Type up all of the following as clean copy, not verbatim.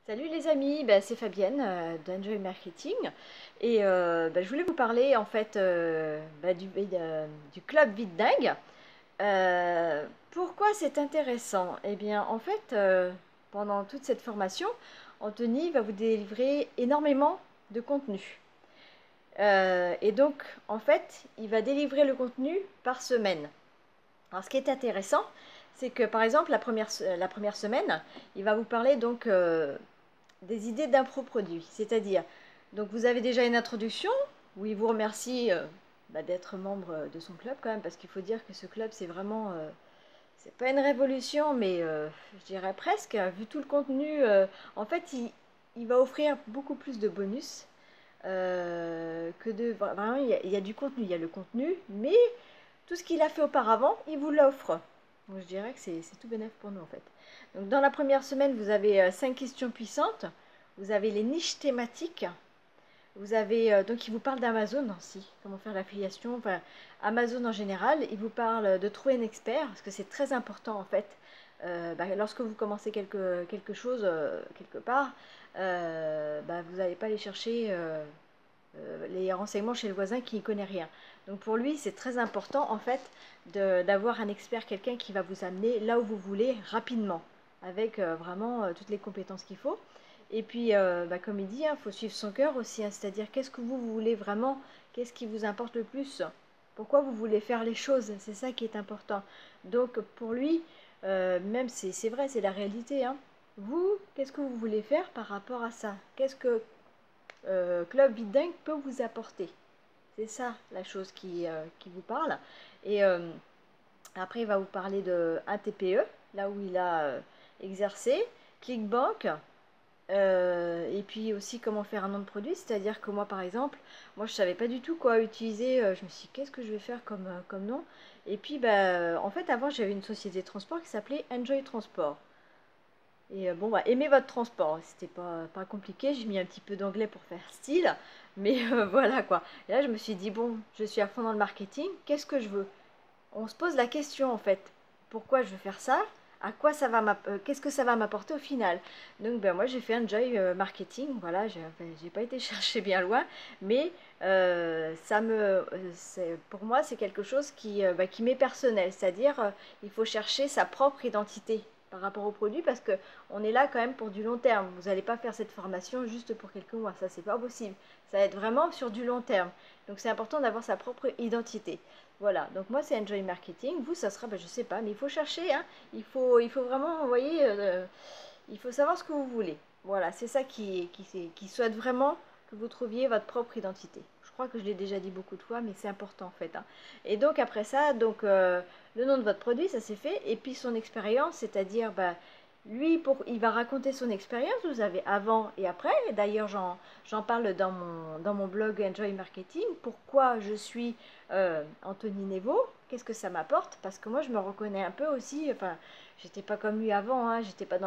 Salut les amis, c'est Fabienne d'Enjoy Marketing et je voulais vous parler en fait du club Vite Dingue. Pourquoi c'est intéressant? Eh bien en fait pendant toute cette formation, Anthony va vous délivrer énormément de contenu. Et donc en fait il va délivrer le contenu par semaine. Alors ce qui est intéressant, c'est que par exemple la première semaine, il va vous parler donc des idées d'impro-produits. C'est-à-dire, donc vous avez déjà une introduction où il vous remercie d'être membre de son club quand même, parce qu'il faut dire que ce club c'est vraiment, c'est pas une révolution, mais je dirais presque, vu tout le contenu, en fait il va offrir beaucoup plus de bonus que de... Vraiment, il y a du contenu, il y a le contenu, mais tout ce qu'il a fait auparavant, il vous l'offre. Donc je dirais que c'est tout bénéf pour nous en fait. Donc dans la première semaine, vous avez 5 questions puissantes. Vous avez les niches thématiques. Vous avez, donc il vous parle d'Amazon aussi, comment faire l'affiliation. Enfin, Amazon en général, il vous parle de trouver un expert, parce que c'est très important en fait. Lorsque vous commencez quelque chose quelque part, vous n'allez pas aller chercher les renseignements chez le voisin qui ne connaît rien. Donc pour lui, c'est très important en fait d'avoir un expert, quelqu'un qui va vous amener là où vous voulez rapidement, avec vraiment toutes les compétences qu'il faut. Et puis, comme il dit, il faut suivre son cœur aussi, hein, c'est-à-dire qu'est-ce que vous voulez vraiment, qu'est-ce qui vous importe le plus, pourquoi vous voulez faire les choses, c'est ça qui est important. Donc pour lui, même c'est vrai, c'est la réalité, hein. Vous, qu'est-ce que vous voulez faire par rapport à ça? Qu'est-ce que Club Bidink peut vous apporter? C'est ça la chose qui vous parle. Et après, il va vous parler de un TPE, là où il a exercé, ClickBank, et puis aussi comment faire un nom de produit. C'est-à-dire que moi, par exemple, moi je savais pas du tout quoi utiliser. Je me suis dit, qu'est-ce que je vais faire comme nom? Et puis, en fait, avant, j'avais une société de transport qui s'appelait Enjoy Transport. Et aimez votre transport, c'était pas compliqué, j'ai mis un petit peu d'anglais pour faire style, mais voilà quoi. Et là je me suis dit, bon, je suis à fond dans le marketing, qu'est-ce que je veux? On se pose la question en fait, pourquoi je veux faire ça? À quoi ça va qu'est-ce que ça va m'apporter au final? Donc moi j'ai fait un joy marketing, voilà, j'ai pas été chercher bien loin, mais pour moi c'est quelque chose qui m'est personnel, c'est-à-dire il faut chercher sa propre identité par rapport au produit parce que on est là quand même pour du long terme. Vous n'allez pas faire cette formation juste pour quelques mois, ça c'est pas possible. Ça va être vraiment sur du long terme. Donc c'est important d'avoir sa propre identité. Voilà, donc moi c'est Enjoy Marketing, vous ça sera, je sais pas, mais il faut chercher, hein. Il faut vraiment, vous voyez, il faut savoir ce que vous voulez. Voilà, c'est ça qui souhaite vraiment que vous trouviez votre propre identité. Je crois que je l'ai déjà dit beaucoup de fois, mais c'est important en fait, hein. Et donc après ça, donc le nom de votre produit, ça c'est fait, et puis son expérience, c'est-à-dire, lui, il va raconter son expérience, vous avez avant et après. D'ailleurs, j'en parle dans mon blog Enjoy Marketing. Pourquoi je suis Anthony Nevo? Qu'est-ce que ça m'apporte? Parce que moi, je me reconnais un peu aussi. Enfin, j'étais pas comme lui avant, hein, j'étais pas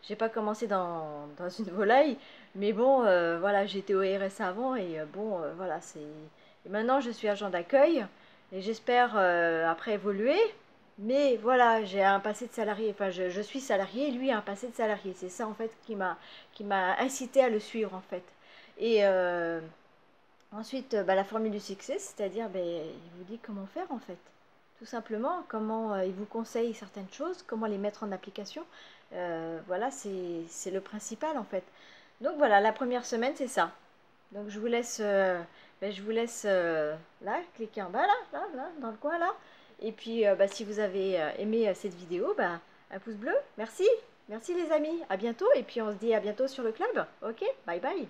j'ai pas commencé dans une volaille. Mais bon, voilà, j'étais au RSA avant et voilà, Et maintenant, je suis agent d'accueil et j'espère après évoluer. Mais voilà, j'ai un passé de salarié, enfin je suis salarié, lui a un passé de salarié. C'est ça en fait qui m'a incité à le suivre en fait. Et ensuite, la formule du succès, c'est-à-dire il vous dit comment faire en fait. Tout simplement, comment il vous conseille certaines choses, comment les mettre en application. Voilà, c'est le principal en fait. Donc voilà, la première semaine, c'est ça. Donc je vous laisse là, cliquer en bas là, dans le coin là. Et puis si vous avez aimé cette vidéo, un pouce bleu, merci. Merci les amis, à bientôt et puis on se dit à bientôt sur le club. Ok, bye bye.